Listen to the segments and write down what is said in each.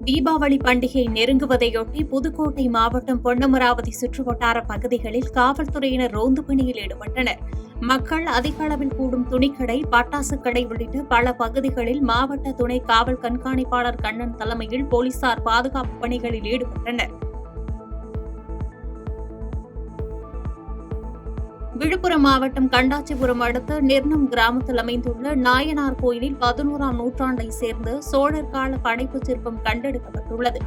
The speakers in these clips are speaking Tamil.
தீபாவளி பண்டிகை நெருங்குவதையொட்டி புதுக்கோட்டை மாவட்டம் பொன்னமராவதி சுற்றுவட்டார பகுதிகளில் காவல்துறையினர் ரோந்து பணியில் ஈடுபட்டனர். மக்கள் அதிக அளவில் கூடும் துணிக்கடை, பட்டாசு கடை உள்ளிட்ட பல பகுதிகளில் மாவட்ட துணை காவல் கண்காணிப்பாளர் கண்ணன் தலைமையில் போலீசார் பாதுகாப்பு பணிகளில் ஈடுபட்டனர். விழுப்புரம் மாவட்டம் கண்டாச்சிபுரம் அடுத்த நிர்ணம் கிராமத்தில் அமைந்துள்ள நாயனார் கோயிலில் 11ஆம் நூற்றாண்டை சேர்ந்த சோழர் கால படைப்புச் சிற்பம் கண்டெடுக்கப்பட்டுள்ளது.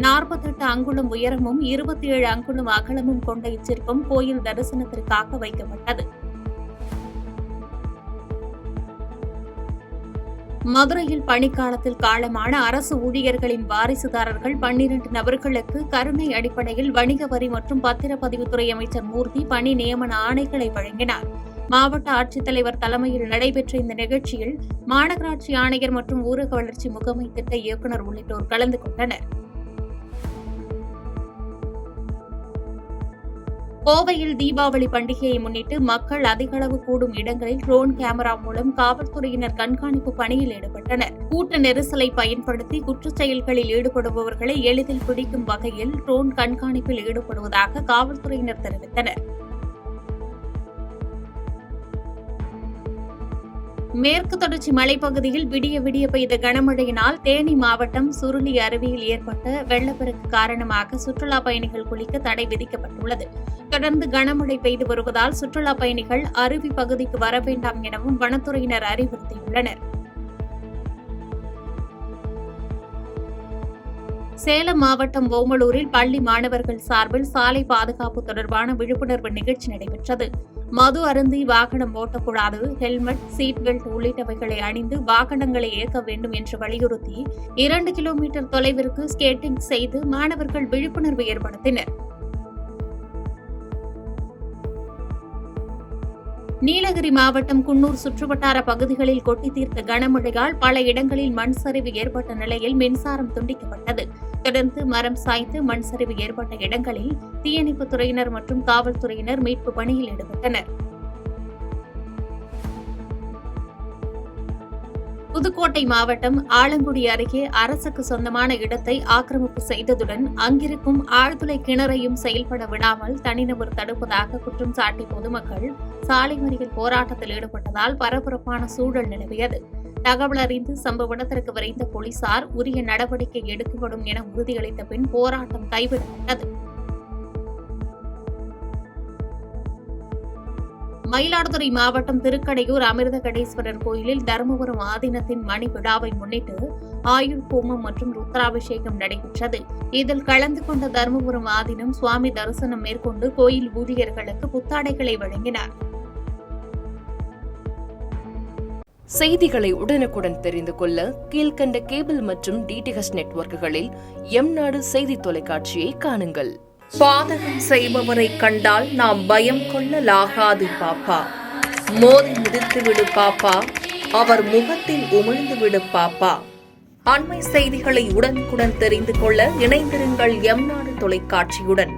48 அங்குலம் உயரமும் 27 அங்குலம் அகலமும் கொண்ட இச்சிற்பம் கோயில் தரிசனத்திற்காக வைக்கப்பட்டது. மதுரையில் பணிக்காலத்தில் காலமான அரசு ஊழியர்களின் வாரிசுதாரர்கள் 12 நபர்களுக்கு கருணை அடிப்படையில் வணிக வரி மற்றும் பத்திரப்பதிவுத்துறை அமைச்சர் மூர்த்தி பணி நியமன ஆணைகளை வழங்கினார். மாவட்ட ஆட்சித்தலைவர் தலைமையில் நடைபெற்ற இந்த நிகழ்ச்சியில் மாநகராட்சி ஆணையர் மற்றும் ஊரக வளர்ச்சி முகமை திட்ட இயக்குநர் உள்ளிட்டோர் கலந்து கொண்டனர். கோவையில் தீபாவளி பண்டிகையை முன்னிட்டு மக்கள் அதிக அளவு கூடும் இடங்களில் ட்ரோன் கேமரா மூலம் காவல்துறையினர் கண்காணிப்பு பணியில் ஈடுபட்டனர். கூட்ட நெரிசலை பயன்படுத்தி குற்றச் செயல்களில் ஈடுபடுபவர்களை எளிதில் பிடிக்கும் வகையில் ட்ரோன் கண்காணிப்பில் ஈடுபடுவதாக காவல்துறையினர் தெரிவித்தனர். மேற்கு தொடர்ச்சி மலைப்பகுதியில் விடிய விடிய பெய்த கனமழையினால் தேனி மாவட்டம் சுருளி அருவியில் ஏற்பட்ட வெள்ளப்பெருக்கு காரணமாக சுற்றுலாப் பயணிகள் குளிக்க தடை விதிக்கப்பட்டுள்ளது. தொடர்ந்து கனமழை பெய்து வருவதால் சுற்றுலாப் பயணிகள் அருவி பகுதிக்கு வர வேண்டாம் எனவும் வனத்துறையினர் அறிவுறுத்தியுள்ளனர். சேலம் மாவட்டம் ஓமலூரில் பள்ளி மாணவர்கள் சார்பில் சாலை பாதுகாப்பு தொடர்பான விழிப்புணர்வு நிகழ்ச்சி நடைபெற்றது. மது அருந்தி வாகனம் ஓட்டக்கூடாது, ஹெல்மெட், சீட் பெல்ட் உள்ளிட்டவைகளை அணிந்து வாகனங்களை இயக்க வேண்டும் என்று வலியுறுத்தி 2 கிலோமீட்டர் தொலைவிற்கு ஸ்கேட்டிங் செய்து மாணவர்கள் விழிப்புணர்வு ஏற்படுத்தினர். நீலகிரி மாவட்டம் குன்னூர் சுற்றுவட்டார பகுதிகளில் கொட்டி தீர்த்த கனமழையால் பல இடங்களில் மண் சரிவு ஏற்பட்ட நிலையில் மின்சாரம் துண்டிக்கப்பட்டது. தொடர்ந்து மரம் சாய்த்து மண் சரிவு ஏற்பட்ட இடங்களில் தீயணைப்புத் துறையினர் மற்றும் காவல்துறையினர் மீட்பு பணியில் ஈடுபட்டனர். புதுக்கோட்டை மாவட்டம் ஆலங்குடி அருகே அரசுக்கு சொந்தமான இடத்தை ஆக்கிரமிப்பு செய்ததுடன் அங்கிருக்கும் ஆழ்துளை கிணறையும் செயல்பட விடாமல் தனிநபர் தடுப்பதாக குற்றம் சாட்டி பொதுமக்கள் சாலை மறியல் போராட்டத்தில் ஈடுபட்டதால் பரபரப்பான சூழல் நிலவியது. தகவல் அறிந்து சம்பவ இடத்திற்கு விரைந்த போலீசார் உரிய நடவடிக்கை எடுக்கப்படும் என உறுதியளித்த பின் போராட்டம் கைவிடப்பட்டது. மயிலாடுதுறை மாவட்டம் திருக்கடையூர் அமிர்தகடேஸ்வரர் கோயிலில் தருமபுரம் ஆதீனத்தின் மணி விழாவை முன்னிட்டு ஆயுள் ஹோமம் மற்றும் ருத்ராபிஷேகம் நடைபெற்றது. இதில் கலந்து கொண்ட தருமபுரம் ஆதீனம் சுவாமி தரிசனம் மேற்கொண்டு கோயில் ஊழியர்களுக்கு புத்தாடைகளை வழங்கினார். செய்திகளை உடனுக்குடன் தெரிந்து கொள்ள கீழ்கண்ட கேபிள் மற்றும் டிடிஎச் நெட்வொர்க்குகளில் எம்நாடு செய்தி தொலைக்காட்சியை காணுங்கள். பாதகம் செய்பவரை கண்டால் நாம் பயம் கொள்ளலாகாது பாப்பா. மோதி மிதித்துவிடு பாப்பா, அவர் முகத்தில் உமிழ்ந்துவிடு பாப்பா. அண்மை செய்திகளை உடனுக்குடன் தெரிந்து கொள்ள இணைந்திருங்கள் எம்நாடு தொலைக்காட்சியுடன்.